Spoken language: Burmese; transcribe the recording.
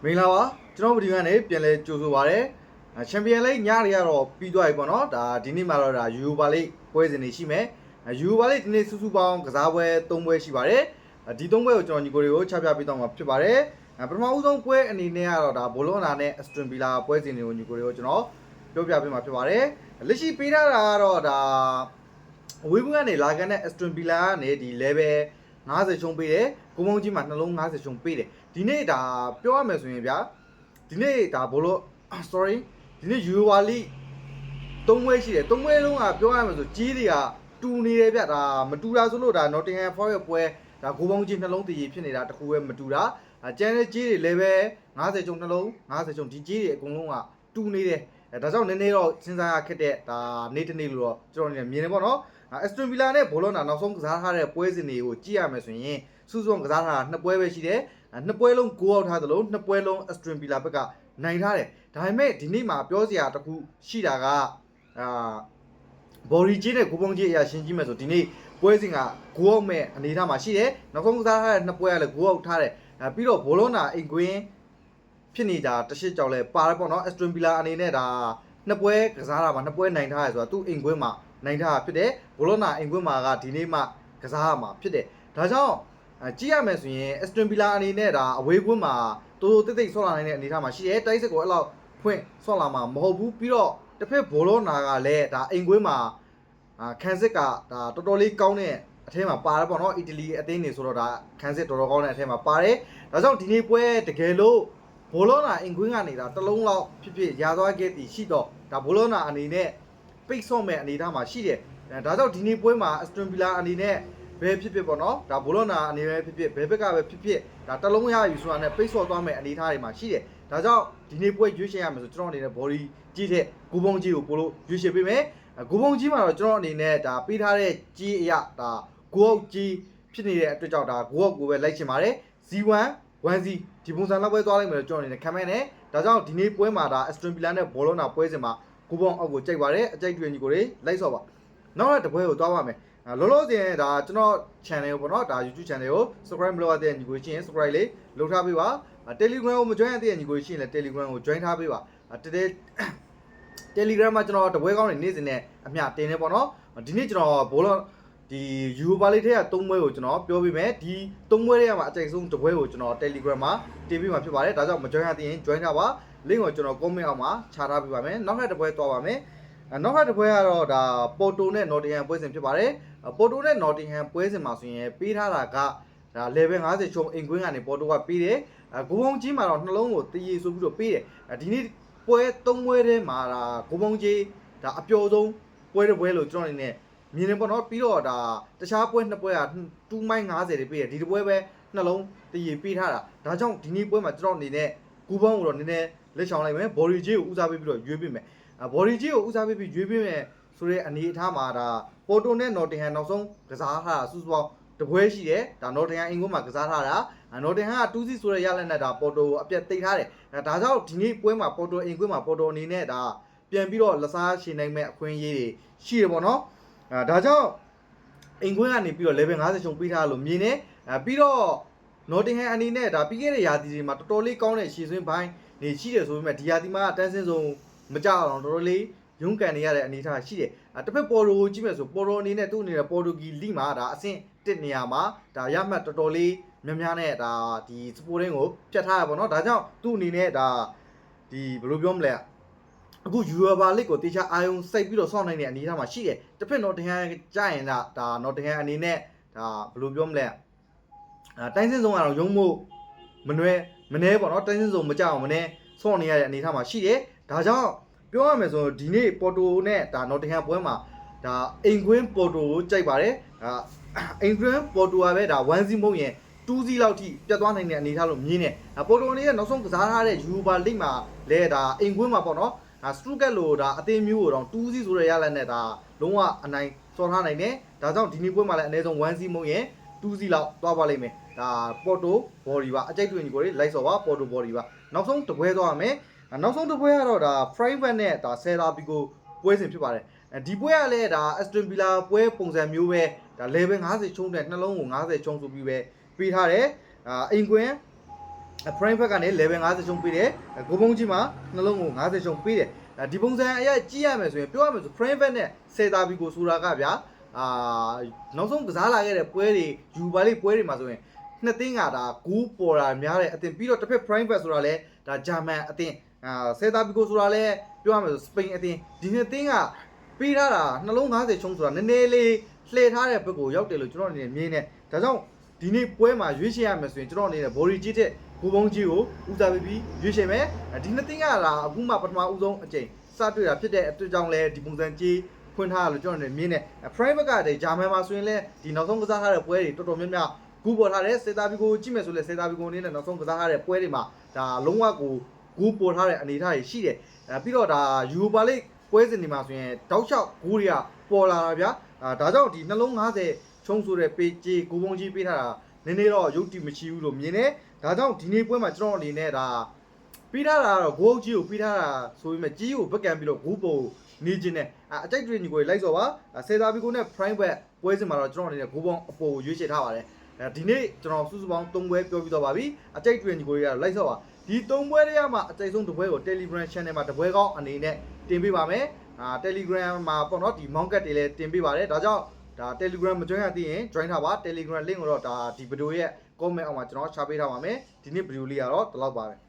မင်္ဂလာပါကျွန်တော်ဗီဒီယိုကနေပြန်လဲကြိုဆိုပါရစေချန်ပီယံလိဂ်ညတွေကတော့ပြီးသွားပြီပေါ့နော်ဒါဒီနေ့မှာတော့ဒါယူရိုပါလိဂ်ပွဲစဉ်တွေရှိမယ်ယူရိုပါလိဂ်ဒီနေ့စုစုပေါင်းကစားပွဲ3ပွဲရှိပါတယ်ဒီ3ပွဲကိုကျွန်တော်ညီကိုတွေကိုချပြပေးတော့မှာဖြစ်ပါတယ်ပထမဦးဆုံးပွဲအနေနဲ့ကတော့ဒါဘောလုံးနာနဲ့အစတွန်ဗီလာပွဲစဉ်တွေကိုညီကိုတွေကိုကျွန်တော်ပြောပြပေးမှာဖြစ်ပါတယ်လက်ရှိပေးထားတာကတော့ဒါအဝေးဘက်ကနေလာကန်တဲ့အစတွန်ဗီလာကနေဒီ level 50ချုံပေးတယ်ကိုမုံကြီးမှာနှလုံး50ချုံပေးတယ်ဒီနေ့ဒါပြောရမယ်ဆိုရင်ဗျာဒီနေ့ဒါဘောလုံး sorry ဒီနေ့ယူရိုပါလိ3ပွဲရှိတယ်3ပွဲလုံးကပြောရမယ်ဆိုကြီးတွေကတူနေတယ်ဗျဒါမတူတာဆိုလို့ဒါ Nottingham Forest ပွဲဒါကိုပေါင်းကြီးနှလုံးတည်ဖြစ်နေတာတခုပဲမတူတာကျန်တဲ့ကြီးတွေလည်းပဲ50ချုံနှလုံး50ချုံဒီကြီးတွေအကုန်လုံးကတူနေတယ်ဒါကြောင့်နည်းနည်းတော့စဉ်းစားရခက်တဲ့ဒါနေ့တစ်နေ့လို့တော့ကျွန်တော်နေမြင်နေပေါ့နော်အစတွန်ဗီလာနဲ့ဘောလုံးနာနောက်ဆုံးကစားထားတဲ့ပွဲစဉ်တွေကိုကြည့်ရမယ်ဆိုရင်စုစုံကစားထားတာ2ပွဲပဲရှိတယ်2ပွဲလုံး6 out ထားသလို2ပွဲလုံးအစတွန်ဗီလာဘက်ကနိုင်ထားတယ်ဒါပေမဲ့ဒီနေ့မှာပြောစရာတခုရှိတာကဘော်ရီဂျီနဲ့ကိုပုံကြီးအရာရှင်းကြည့်မယ်ဆိုဒီနေ့ပွဲစဉ်က6 out မဲ့အနေထားမှာရှိတယ်နောက်ဆုံးကစားထားတဲ့2ပွဲကလည်း6 out ထားတယ်ပြီးတော့ဘောလုံးနာအိမ်ကွင်းဖြစ်နေတာတစ်ရှစ်ကြောက်လဲပါတယ်ပေါ့နော်အစတွန်ဗီလာအနေနဲ့ဒါ2ပွဲကစားတာမှာ2ပွဲနိုင်ထားရဆိုတာသူ့အိမ်ကွင်းမှာနိုင်ထားဖြစ်တယ်ဘောလုံးနာအိမ်ကွင်းမှာကဒီနေ့မှကစားရမှာဖြစ်တယ်ဒါကြောင့်ကြည့်ရမယ်ဆိုရင်အစတွန်ဗီလာအနေနဲ့ဒါအဝေးကွင်းမှာတိုးတိုးတိတ်တိတ်ဆော့လာနိုင်တဲ့အနေအထားမှာရှိတယ်တိုက်စစ်ကိုအဲ့လောက်ဖွင့်ဆော့လာမှာမဟုတ်ဘူးပြီးတော့တစ်ဖက်ဘောလုံးနာကလည်းဒါအိမ်ကွင်းမှာခန်းစစ်ကဒါတော်တော်လေးကောင်းတဲ့အထဲမှာပါတယ်ပေါ့နော်အီတလီအသင်းတွေဆိုတော့ဒါခန်းစစ်တော်တော်ကောင်းတဲ့အထဲမှာပါတယ်ဒါကြောင့်ဒီနေ့ပွဲတကယ်လို့ဘောလုံးနာအိမ်ကွင်းကနေတာတစ်လုံးလောက်ဖြစ်ဖြစ်ရာသွားခဲ့သည်ရှိတော့ဒါဘောလုံးနာအနေနဲ့ပိတ်ဆော့မဲ့အနေအထားမှာရှိတယ်ဒါကြောင့်ဒီနေ့ပွဲမှာအစတွန်ဗီလာအနေနဲ့ဘယ်ဖြစ်ဖြစ်ပေါ့နော်ဒါဘောလုံးနာအနေနဲ့ဖြစ်ဖြစ်ဘယ်ဘက်ကပဲဖြစ်ဖြစ်ဒါတလုံးရယူဆိုတာနဲ့ပိတ်ဆော့သွားမဲ့အနေအထားတွေမှာရှိတယ်ဒါကြောင့်ဒီနေ့ပွဲရွေးချယ်ရမယ်ဆိုကျွန်တော်အနေနဲ့ဘော်ဒီကြီးတဲ့ဂူပုံကြီးကိုပို့လို့ရွေးချယ်ပေးမယ်ဂူပုံကြီးမှာတော့ကျွန်တော်အနေနဲ့ဒါပေးထားတဲ့ကြီးအရာဒါဂူအောက်ကြီးဖြစ်နေတဲ့အတွက်ကြောင့်ဒါဂူအောက်ကိုပဲလိုက်ချင်ပါတယ် Z1 1Z ဒီပုံစံလောက်ပဲသွားလိုက်မယ်လို့ကျွန်တော်အနေနဲ့ခံမဲ့နေဒါကြောင့်ဒီနေ့ပွဲမှာဒါအစတွန်ဗီလာနဲ့ဘောလုံးနာပွဲစဉ်မှာဂူပုံအောက်ကိုကြိုက်ပါတယ်အကြိုက်တွေညီကိုတွေလိုက်ဆော့ပါနောက်တစ်ပွဲကိုသွားပါမယ်လောလောဆယ်ဒါကျွန်တော် channel ကိုပေါ့နော်ဒါ YouTube channel ကို subscribe မလုပ်ရတဲ့ညီကိုချင်း subscribe လေးလုပ်ထားပေးပါ Telegram ကိုမ join ရတဲ့ညီကိုချင်းလည်း Telegram ကို join ထားပေးပါTelegram မှာကျွန်တော်တပွဲကောင်းနေနေ့စဉ်နဲ့အမျှတင်နေပေါ့နော်ဒီနေ့ကျွန်တော်ဘောလုံးဒီယူရိုပါလိဂ်ထဲက3ပွဲကိုကျွန်တော်ပြောပေးမယ်ဒီ3ပွဲထဲမှာအကြိုက်ဆုံးတစ်ပွဲကိုကျွန်တော် Telegram မှာတင်ပေးမှာဖြစ်ပါတယ်ဒါကြောင့်မ join ရသေးရင် join ထားပါ link ကိုကျွန်တော် comment အောက်မှာချထားပေးပါမယ်နောက်ထပ်တစ်ပွဲသွားပါမယ်နောက်ထပ်တစ်ပွဲကတော့ဒါပေါ်တိုနဲ့ Nottingham ပွဲစဉ်ဖြစ်ပါတယ်ပေါ်တိုနဲ့ Nottingham ပွဲစဉ်မှာဆိုရင်ပေးထားတာကဒါ level 50ချုံအိမ်ကွင်းကနေပေါ်တိုကပေးတယ်ဂိုးပုံကြီးမှာတော့နှလုံးကိုတည်ရဆိုပြီးတော့ပေးတယ်ဒီနေ့ပွဲ3ပွဲထဲမှာဒါဂိုးပုံကြီးဒါအပျော်ဆုံးပွဲတစ်ပွဲလို့ကျွန်တော်အနေနဲ့မြင်နေပေါ့နော်ပြီးတော့ဒါတခြားပွဲ2ပွဲက2.50တွေပေးတယ်ဒီတစ်ပွဲပဲနှလုံးတည်ရပေးထားတာဒါကြောင့်ဒီနေ့ပွဲမှာကျွန်တော်အနေနဲ့ဂိုးပုံကိုတော့နည်းနည်းလက်ချောင်းလိုက်မယ်ဘော်ရီဂျီကိုဦးစားပေးပြီးတော့ရွေးပေးမယ်ဘော်ရီဂျီကိုဦးစားပေးပြီးရွေးပေးမယ်ဆိုတဲ့အနေအထားမှာဒါပေါ်တိုနဲ့ Nottingham နောက်ဆုံးကစားထားတာစုစုပေါင်းတပွဲရှိတယ်ဒါ Nottingham အင်ကွန်းမှာကစားထားတာ Nottingham က2-0ဆိုတဲ့ရလက်နဲ့ဒါပေါ်တိုကိုအပြတ်သိမ်းထားတယ်ဒါကြောင့်ဒီနေ့ပွဲမှာပေါ်တိုအင်ကွန်းမှာပေါ်တိုအနေနဲ့ဒါပြန်ပြီးတော့လက်စားရှင်နိုင်မဲ့အခွင့်အရေးတွေရှိတယ်ပေါ့နော်ဒါကြောင့်အင်ကွန်းကနေပြီးတော့ level 50ချုံပေးထားလို့မြင်တယ်ပြီးတော့ Nottingham အနေနဲ့ဒါပြီးခဲ့တဲ့ရာသီတွေမှာတော်တော်လေးကောင်းတဲ့ရှည်ဆွင်းပိုင်းနေရှိတယ်ဆိုပေမဲ့ဒီရာသီမှာတန်းစင်းဆုံးမကြောက်အောင်တော်တော်လေးရုန်းကန်နေရတဲ့အနေအထားရှိတယ်တစ်ဖက်ပေါ်တိုကိုကြည့်မယ်ဆိုပေါ်တိုအနေနဲ့သူ့အနေနဲ့ပေါ်တိုဂီလိမှာဒါအဆင့်1နေရာမှာဒါရမှတ်တော်တော်လေးများများနဲ့ဒါဒီစပိုတင်းကိုဖြတ်ထားရပါတော့ဒါကြောင့်သူ့အနေနဲ့ဒါဒီဘယ်လိုပြောမလဲအခုယူရိုပါလိဂ်ကိုတေချာအာယုံစိုက်ပြီးတော့ဆောင်းနိုင်တဲ့အနေအထားမှာရှိတယ်တစ်ဖက် Nottingham ကြာရင်ဒါ Nottingham အနေနဲ့ဒါဘယ်လိုပြောမလဲတိုင်းစင်းဆုံးကတော့ရုံးမို့မနှဲပေါ့နော်တိုင်းစင်းဆုံးမကြောက်အောင်မနှဲဆော့နေရတဲ့အနေအထားမှာရှိတယ်ဒါကြောင့်ပြောရမယ်ဆိုဒီနေ့ပေါ်တိုနဲ့ဒါ Nottingham ပွဲမှာဒါအိမ်ကွင်းပေါ်တိုကိုကြိုက်ပါတယ်အိမ်ကွင်းပေါ်တိုကပဲဒါ1-0မဟုတ်ရင်2-0လောက်ထိပြတ်သွားနိုင်တဲ့အနေအထားလို့မြင်တယ်ပေါ်တိုအနေနဲ့နောက်ဆုံးကစားထားတဲ့ယူရိုပါလိဂ်မှာလဲဒါအိမ်ကွင်းမှာပေါ့နော်စတူကက်လိုဒါအသင်းမျိုးကိုတော့2-0ဆိုတဲ့ရလက်နဲ့ဒါလုံးဝအနိုင်စော်ထားနိုင်တယ်ဒါကြောင့်ဒီနေ့ပွဲမှာလည်းအနည်းဆုံး1-0မဟုတ်ရင်2-0လောက်သွားပါလိမ့်မယ်ဒါပေါ်တိုဘော်ဒီပါအကြိုက်တွေ့ညီကိုလေးလိုက်စော်ပါပေါ်တိုဘော်ဒီပါနောက်ဆုံးတစ်ပွဲသွားရမယ်နောက်ဆုံးတစ်ပွဲကတော့ဒါ Frankfurt နဲ့ဒါ Celta Vigo ပွဲစဉ်ဖြစ်ပါတယ်ဒီပွဲကလည်းဒါ Aston Villa ပွဲပုံစံမျိုးပဲဒါ level 50ချုံးတဲ့နှလုံးကို50ချုံးဆိုပြီးပဲပေးထားတယ်အိမ်ကွင်း frame ဘက်ကနေ level 50ချုံပေးတယ်ကိုပုံးကြီးမှာနှလုံးကို50ချုံပေးတယ်ဒီပုံစံအရကြည့်ရမယ်ဆိုရင်ပြောရမယ်ဆို frame ဘက်နဲ့စေတာဘီကိုဆိုတာကဗျာနောက်ဆုံးကစားလာခဲ့တဲ့ပွဲတွေယူပါလိပွဲတွေမှာဆိုရင်နှစ်သင်းကဒါဂူးပေါ်တာများတယ်အတင်ပြီးတော့တစ်ဖက် frame ဘက်ဆိုတာလဲဒါဂျာမန်အတင်စေတာဘီကိုဆိုတာလဲပြောရမယ်ဆိုစပိန်အတင်ဒီနှစ်သင်းကပေးထားတာနှလုံး50ချုံဆိုတာနည်းနည်းလေးလှည့်ထားတဲ့ဘက်ကိုရောက်တယ်လို့ကျွန်တော်အနေနဲ့မြင်တယ်ဒါကြောင့်ဒီနေ့ပွဲမှာရွေးချယ်ရမယ်ဆိုရင်ကျွန်တော်အနေနဲ့ body ကြီးတဲ့ဘူပုံးကြီးကိုဦးစားပေးပြီးရွေးချယ်မယ်ဒီနှစ်သင်းကလာအခုမှပထမဦးဆုံးအချိန်စတွေ့တာဖြစ်တဲ့အတွက်ကြောင့်လဲဒီပုံစံကြီးဖွင့်ထားရလို့ကျွန်တော်အနေနဲ့မြင်တယ် frame ဘက်ကတည်းဂျာမန်မှာဆိုရင်လဲဒီနောက်ဆုံးကစားထားတဲ့ပွဲတွေတော်တော်များများဂူးပေါ်ထားတဲ့စေတာဘီကိုကြည့်မယ်ဆိုလဲစေတာဘီကိုအနေနဲ့နောက်ဆုံးကစားထားတဲ့ပွဲတွေမှာဒါလုံးဝကိုဂူးပေါ်ထားတဲ့အနေအထားတွေရှိတယ်ပြီးတော့ဒါ Europa League ပွဲစဉ်တွေမှာဆိုရင်တောက်လျှောက်ဂူးတွေကပေါ်လာတာဗျာဒါကြောင့်ဒီနှလုံး50ချုံဆိုတဲ့ပေကြီးဂူးပုံးကြီးပေးထားတာနည်းနည်းတော့ရုပ်တည်မရှိဘူးလို့မြင်တယ်ဒါကြောင့်ဒီနေ့ပွဲမှာကျွန်တော်အနေနဲ့ဒါပြီးထားတာတော့ဂိုးကြီးကိုပြီးထားတာဆိုပေမဲ့ကြီးကိုဘက်ကန်ပြီးတော့ဂူးပုံနေခြင်းနဲ့အကြိုက်တွေညီကိုလိုက်စော်ပါစေတာဘီကိုနဲ့ prime bet ပွဲစဉ်မှာတော့ကျွန်တော်အနေနဲ့ဂိုးပုံအပေါ်ကိုရွေးချယ်ထားပါတယ်ဒီနေ့ကျွန်တော်စုစုပေါင်း3ပွဲပြောပြီးတော့ပါပြီအကြိုက်တွေညီကိုတွေကတော့လိုက်စော်ပါဒီ3ပွဲတွေကမှအကြိုက်ဆုံးတစ်ပွဲကို Telegram channel မှာတစ်ပွဲကောင်းအနေနဲ့တင်ပေးပါမယ်Telegram မှာပေါ့နော်ဒီ mount တွေလည်းတင်ပေးပါတယ်ဒါကြောင့်ဒါ Telegram မ join ရသေးရင် join ထားပါ Telegram link ကိုတော့ဒါဒီဗီဒီယိုရဲ့ comment အောက်မှာကျွန်တော်ရှာပေးထားပါမယ်ဒီနေ့ဗီဒီယိုလေးကတော့ဒီလောက်ပါပဲ